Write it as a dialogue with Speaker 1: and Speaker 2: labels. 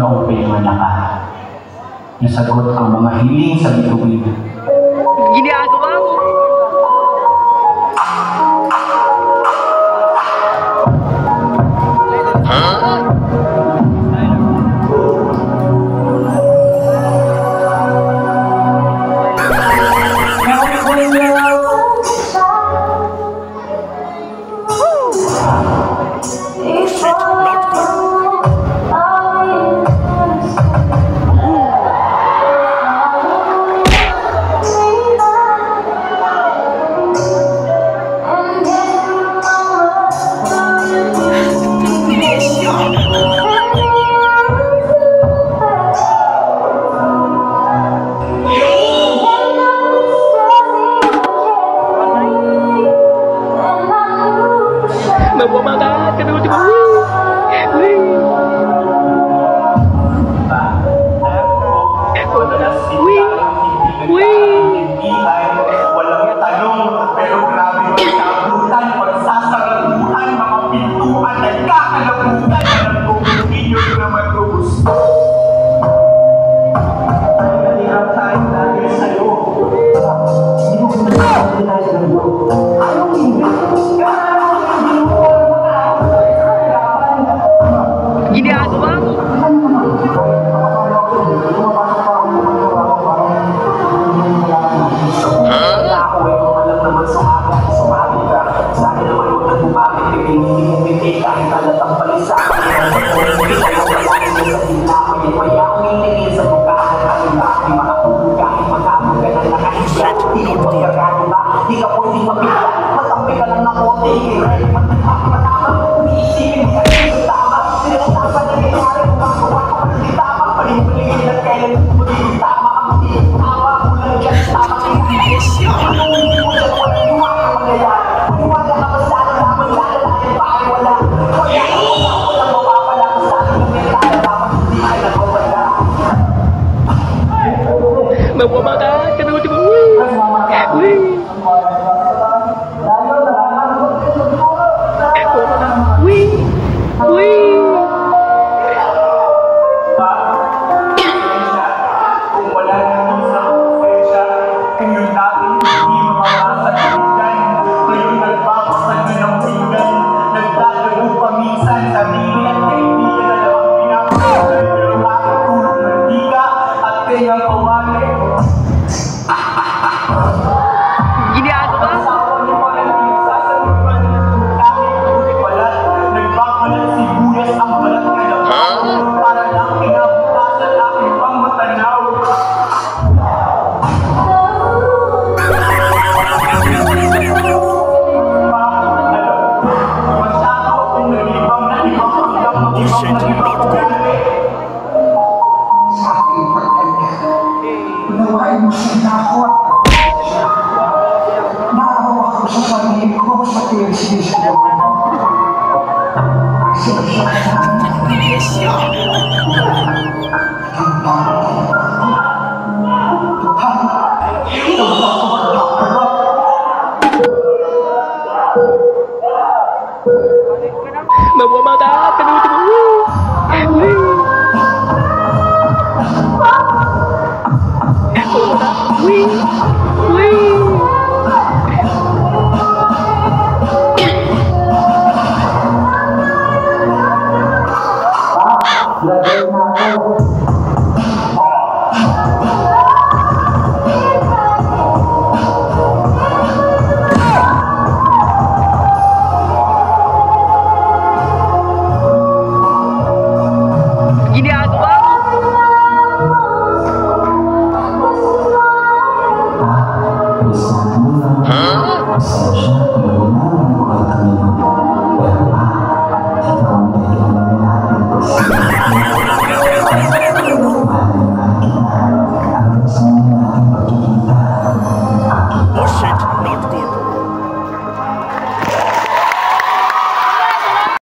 Speaker 1: noong pinanganak ka. Nasagot ang mga hiling sa bituin.
Speaker 2: Ginagawa mo! Nagmamagad ka na ultimo.
Speaker 1: Walang tanong, pero grabe magsabutan, pagsasarabuhan, mga pintuan, nagkakalabutan, nagkukunin nyo naman gusto. Ay, malihap tayo dahil sa'yo. Hindi mo kung tayo ng bro. Anong hindi?
Speaker 2: Ginagawa mo!
Speaker 1: Di ka pwede mapila, matampay ka lang ng konti. Iisipin ka rin tama, sinasama na nangyayari kung magawa ka pa hindi tama. Paling-paligin at kailan mo hindi tama, ang hindi tama, kulang dyan tama kayo. Anong hindi mo dyan wala iwag ang mangyayari? Iwag ang kapasada naman lalalayan pa ay wala. Walang mapapala kung sa akin yung mental, dapat hindi ay nagwawala.
Speaker 2: Nagmamagad ka na ultimo.